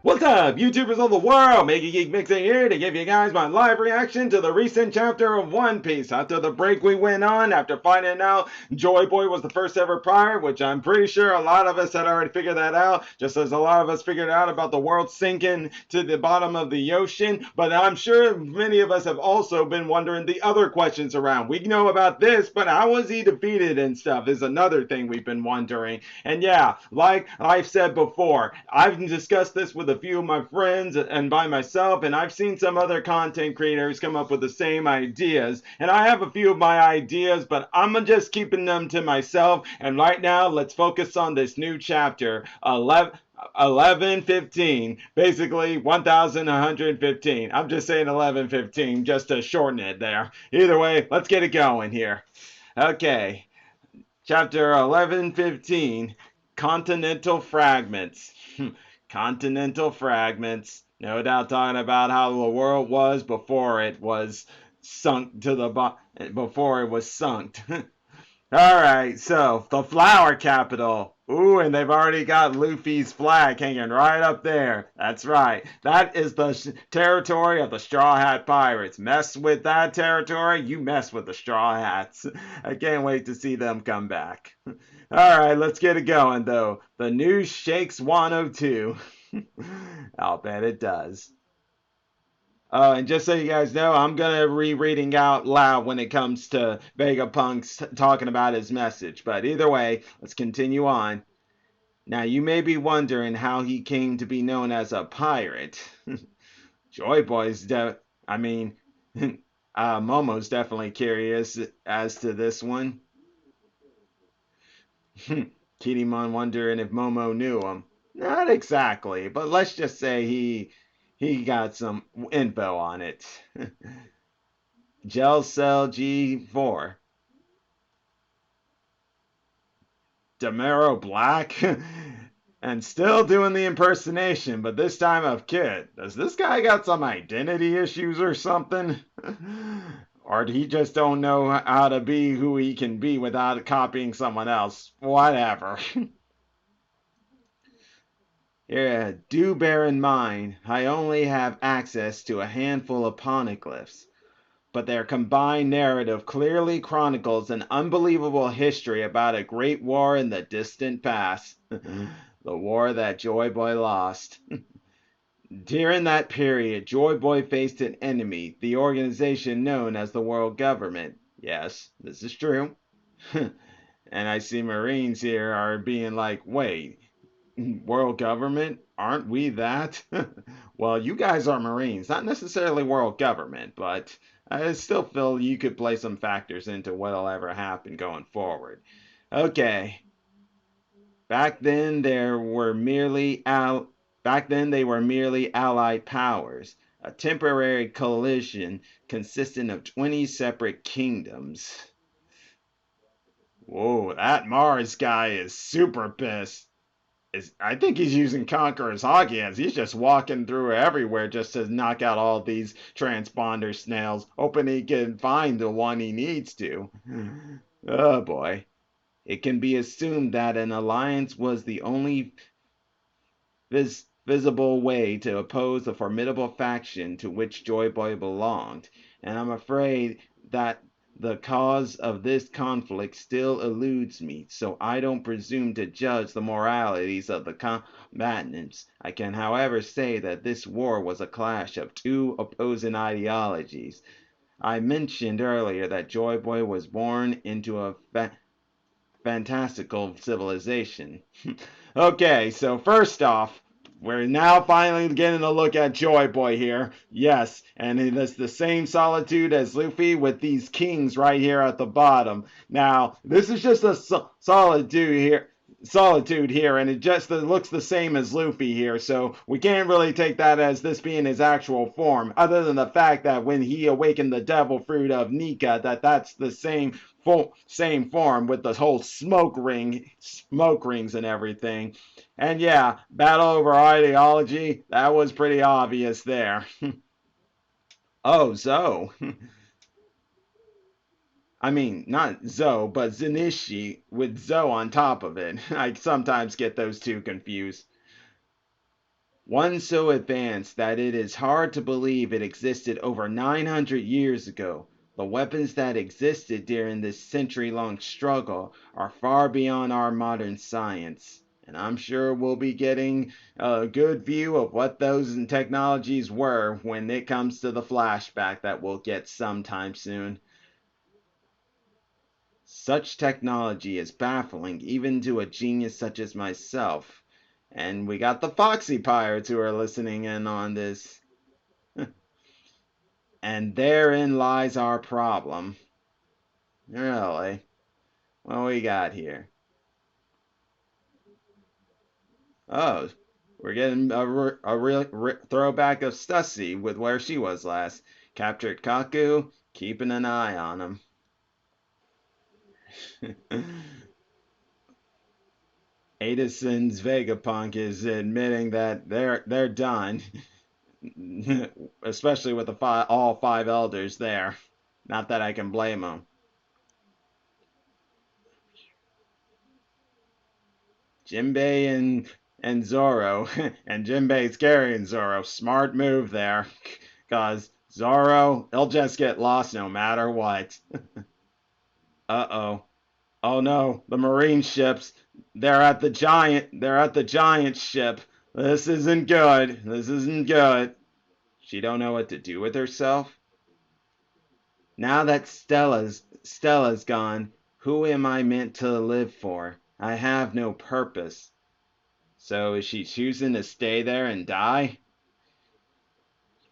What's up, YouTubers of the world? MegaGeekMIxer here to give you guys my live reaction to the recent chapter of One Piece. After the break we went on, after finding out Joy Boy was the first ever pirate, which I'm pretty sure a lot of us had already figured that out, just as a lot of us figured out about the world sinking to the bottom of the ocean. But I'm sure many of us have also been wondering the other questions around. We know about this, but how was he defeated and stuff is another thing we've been wondering. And yeah, like I've said before, I've discussed this with a few of my friends and by myself, and I've seen some other content creators come up with the same ideas. And I have a few of my ideas, but I'm just keeping them to myself. And right now, let's focus on this new chapter 1115, basically 1115. I'm just saying 1115 just to shorten it there. Either way, let's get it going here. Okay, chapter 1115, Continental Fragments. Continental Fragments. No doubt talking about how the world was before it was sunk to the before it was sunk. Alright, so the flower capital. Ooh, and they've already got Luffy's flag hanging right up there. That's right. That is the territory of the Straw Hat Pirates. Mess with that territory, you mess with the Straw Hats. I can't wait to see them come back. Alright, let's get it going though. The news shakes 102. I'll bet it does. And just so you guys know, I'm going to be reading out loud when it comes to Vegapunk's talking about his message. But either way, let's continue on. Now, you may be wondering how he came to be known as a pirate. Joy Boy's Momo's definitely curious as to this one. Kinemon wondering if Momo knew him. Not exactly, but let's just say he got some info on it. Gel Cell G4. Demero Black? And still doing the impersonation, but this time of Kid. Does this guy got some identity issues or something? Or he just don't know how to be who he can be without copying someone else? Whatever. Yeah, do bear in mind, I only have access to a handful of poneglyphs, but their combined narrative clearly chronicles an unbelievable history about a great war in the distant past. The war that Joy Boy lost. During that period, Joy Boy faced an enemy, the organization known as the World Government. Yes, this is true. And I see Marines here are being like, wait, world government? Aren't we that? Well, you guys are Marines, not necessarily world government, but I still feel you could play some factors into what'll ever happen going forward. Okay. Back then they were merely allied powers, a temporary coalition consisting of 20 separate kingdoms. Whoa, that Mars guy is super pissed. I think he's using Conqueror's hockey hands. He's just walking through everywhere just to knock out all these transponder snails, hoping he can find the one he needs to. Oh boy. It can be assumed that an alliance was the only visible way to oppose the formidable faction to which Joy Boy belonged, and I'm afraid that the cause of this conflict still eludes me, so I don't presume to judge the moralities of the combatants. I can, however, say that this war was a clash of two opposing ideologies. I mentioned earlier that Joy Boy was born into a fantastical civilization. Okay, so first off, we're now finally getting a look at Joy Boy here. Yes, and it is the same solitude as Luffy with these kings right here at the bottom. Now, this is just a solitude here, and it just looks the same as Luffy here, so we can't really take that as this being his actual form, other than the fact that when he awakened the devil fruit of Nika, that's the same form with the whole smoke rings and everything. And yeah, battle over ideology, that was pretty obvious there. Oh, Zoe. I mean, not Zoe, but Zenishi with Zoe on top of it. I sometimes get those two confused. one so advanced that it is hard to believe it existed over 900 years ago. The weapons that existed during this century-long struggle are far beyond our modern science. And I'm sure we'll be getting a good view of what those technologies were when it comes to the flashback that we'll get sometime soon. Such technology is baffling even to a genius such as myself. And we got the Foxy Pirates who are listening in on this. And therein lies our problem. Really? What we got here? Oh, we're getting a real throwback of Stussy with where she was last. Captured Kaku, keeping an eye on him. Edison's Vegapunk is admitting that they're done, especially with all five elders there. Not that I can blame them. Jinbei and Zoro, and Jinbei's carrying Zoro. Smart move there, cause Zoro, he'll just get lost no matter what. Uh-oh. Oh no, the marine ships. They're at the giant ship. This isn't good. This isn't good. She don't know what to do with herself. Now that Stella's gone, who am I meant to live for? I have no purpose. So is she choosing to stay there and die?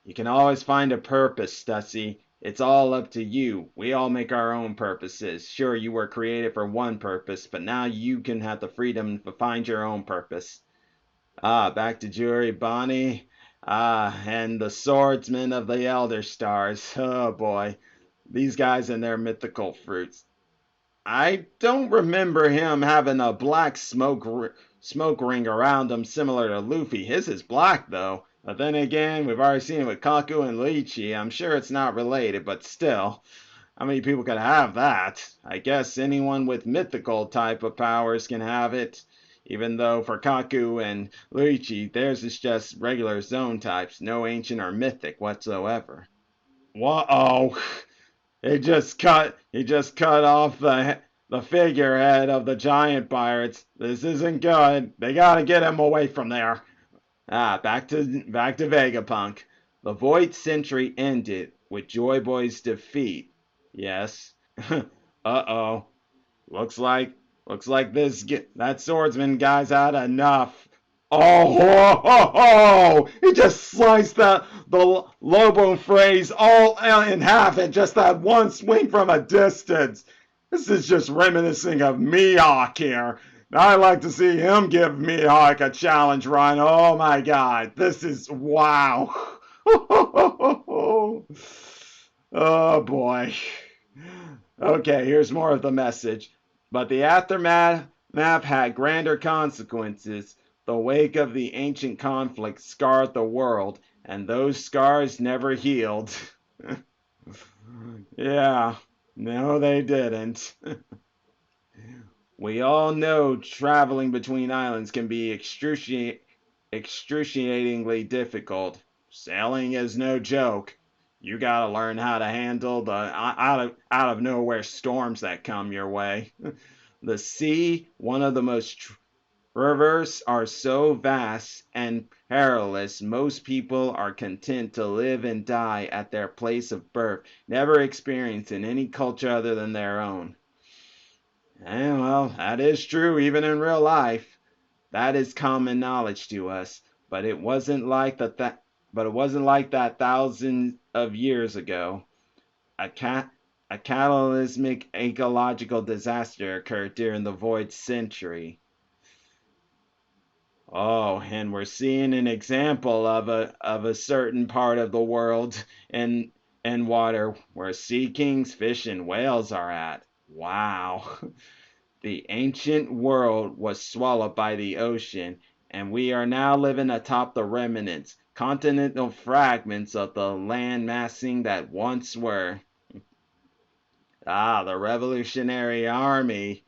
You can always find a purpose, Stussy. It's all up to you. We all make our own purposes. Sure, you were created for one purpose, but now you can have the freedom to find your own purpose. Ah, back to Juri Bonnie. Ah, and the swordsmen of the Elder Stars. Oh boy. These guys and their mythical fruits. I don't remember him having a black smoke ring around him similar to Luffy. His is black though. But then again, we've already seen it with Kaku and Lychee. I'm sure it's not related, but still. How many people can have that? I guess anyone with mythical type of powers can have it. Even though for Kaku and Lychee, theirs is just regular zone types, no ancient or mythic whatsoever. Whoa! He just cut off the figurehead of the giant pirates. This isn't good. They gotta get him away from there. Ah, back to Vegapunk. The Void Century ended with Joy Boy's defeat. Yes. Uh-oh. Looks like that swordsman guy's had enough. Oh, ho, ho, ho! He just sliced the Lobo phrase all in half in just that one swing from a distance. This is just reminiscing of Mihawk here. I like to see him give Mihawk a challenge run. Oh my god, this is wow. Oh boy. Okay, here's more of the message. But the aftermath had grander consequences. The wake of the ancient conflict scarred the world, and those scars never healed. Yeah, no, they didn't. We all know traveling between islands can be excruciatingly difficult. Sailing is no joke. You gotta learn how to handle the out of nowhere storms that come your way. The sea, one of the most rivers, are so vast and perilous, most people are content to live and die at their place of birth, never experiencing any culture other than their own. And well, that is true even in real life. That is common knowledge to us, but it wasn't like that thousands of years ago. A cataclysmic ecological disaster occurred during the Void Century. Oh, and we're seeing an example of a certain part of the world in water where sea kings, fish, and whales are at. Wow. The ancient world was swallowed by the ocean, and we are now living atop the remnants, continental fragments of the land massing that once were. Ah, the Revolutionary Army.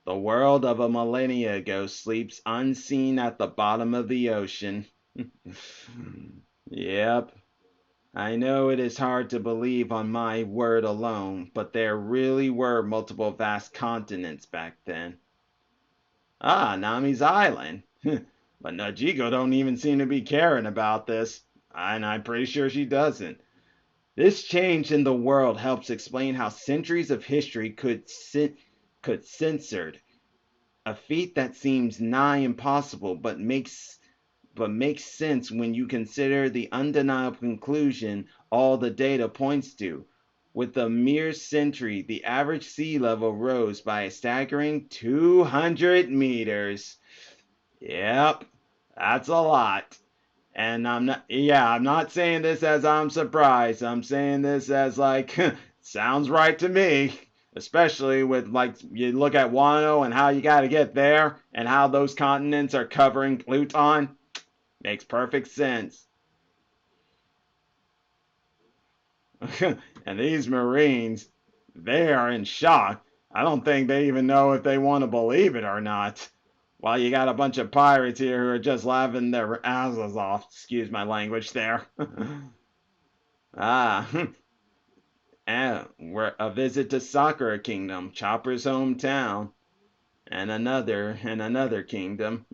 The world of a millennia ago sleeps unseen at the bottom of the ocean. Yep. I know it is hard to believe on my word alone, but there really were multiple vast continents back then. Ah, Nami's Island. But Najiko don't even seem to be caring about this, and I'm pretty sure she doesn't. This change in the world helps explain how centuries of history could censored, a feat that seems nigh impossible but makes sense when you consider the undeniable conclusion all the data points to. With a mere century, the average sea level rose by a staggering 200 meters. Yep, that's a lot. And I'm not saying this as I'm surprised. I'm saying this as like, sounds right to me. Especially with like, you look at Wano and how you got to get there and how those continents are covering Pluton. Makes perfect sense. And these Marines, they are in shock. I don't think they even know if they want to believe it or not. While you got a bunch of pirates here who are just laughing their asses off. Excuse my language there. Ah, and we're a visit to Sakura Kingdom, Chopper's hometown, and another kingdom.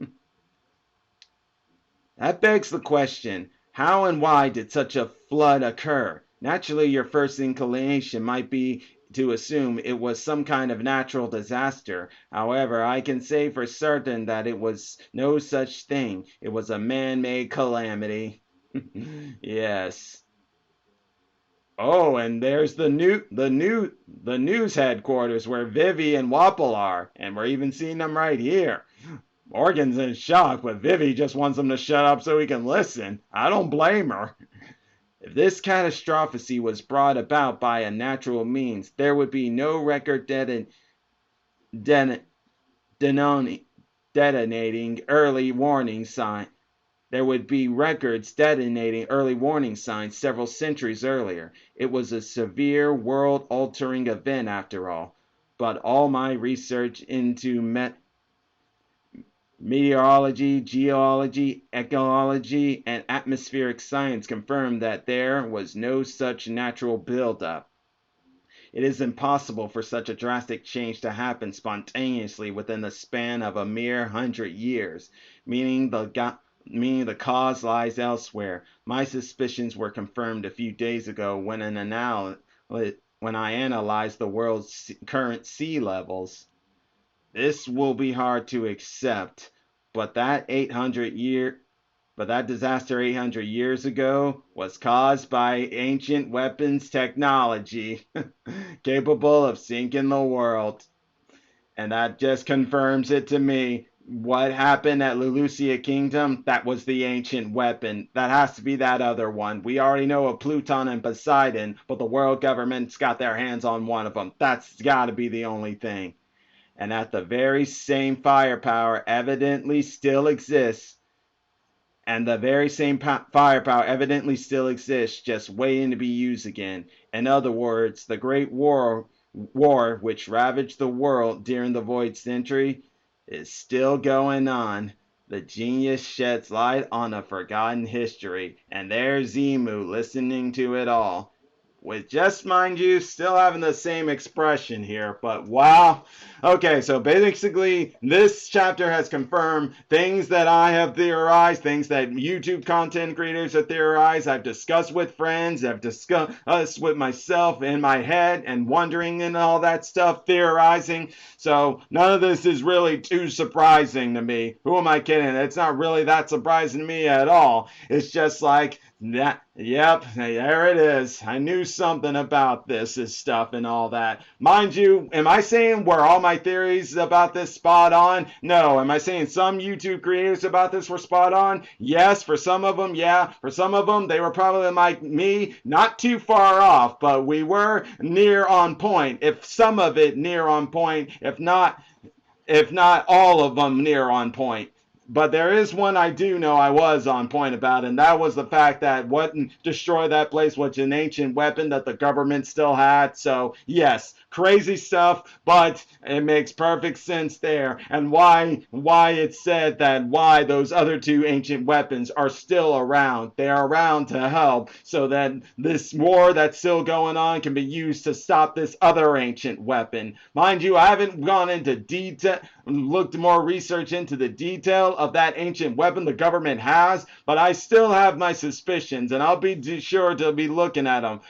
That begs the question, how and why did such a flood occur? Naturally, your first inclination might be to assume it was some kind of natural disaster. However, I can say for certain that it was no such thing. It was a man-made calamity. Yes. Oh, and there's the news headquarters where Vivi and Wapple are, and we're even seeing them right here. Morgan's in shock, but Vivi just wants him to shut up so he can listen. I don't blame her. If this catastrophe was brought about by a natural means, there would be no record den- detonating early warning sign. There would be records detonating early warning signs several centuries earlier. It was a severe world-altering event after all. But all my research into meteorology, geology, ecology, and atmospheric science confirmed that there was no such natural buildup. It is impossible for such a drastic change to happen spontaneously within the span of a mere 100 years, meaning the cause lies elsewhere. My suspicions were confirmed a few days ago when I analyzed the world's current sea levels. This will be hard to accept, but that disaster 800 years ago was caused by ancient weapons technology capable of sinking the world. And that just confirms it to me. What happened at Lulusia Kingdom, that was the ancient weapon. That has to be that other one. We already know of Pluton and Poseidon, but the world government's got their hands on one of them. That's got to be the only thing. And at the very same firepower evidently still exists, just waiting to be used again. In other words, the Great War which ravaged the world during the Void Century is still going on. The genius sheds light on a forgotten history, and there's Emu listening to it all. With just, mind you, still having the same expression here, but wow. Okay, so basically, this chapter has confirmed things that I have theorized, things that YouTube content creators have theorized, I've discussed with friends, I've discussed with myself in my head, and wondering and all that stuff, theorizing. So none of this is really too surprising to me. Who am I kidding? It's not really that surprising to me at all. It's just like, yep, there it is. I knew something about this stuff and all that. Mind you, am I saying were all my theories about this spot on? No. Am I saying some YouTube creators about this were spot on? Yes, for some of them, yeah. For some of them, they were probably like me, not too far off, but we were near on point. If some of it near on point, if not all of them near on point. But there is one I do know I was on point about, and that was the fact that what destroyed that place was an ancient weapon that the government still had. So, yes, crazy stuff, but it makes perfect sense there. And why it's said that why those other two ancient weapons are still around. They are around to help so that this war that's still going on can be used to stop this other ancient weapon. Mind you, I haven't gone into detail, looked more research into the detail of that ancient weapon the government has, but I still have my suspicions, and I'll be sure to be looking at them.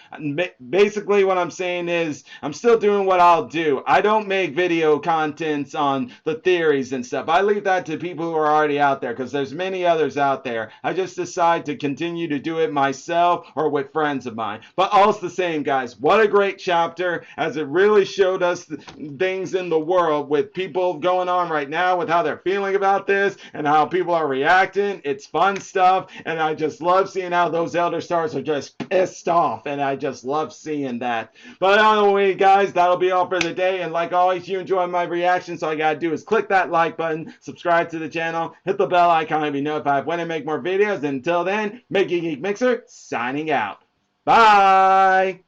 Basically, what I'm saying is, I'm still doing what I'll do. I don't make video contents on the theories and stuff. I leave that to people who are already out there, because there's many others out there. I just decide to continue to do it myself or with friends of mine. But all's the same, guys. What a great chapter, as it really showed us things in the world with people going on right now with how they're feeling about this and how people are reacting. It's fun stuff, and I just love seeing how those Elder Stars are just pissed off, and I just love seeing that. But anyway, guys, that'll be all for the day, and like always, if you enjoy my reactions, all you gotta do is click that like button, subscribe to the channel, hit the bell icon to be notified when I make more videos, and until then, MegaGeekMIxer signing out. Bye!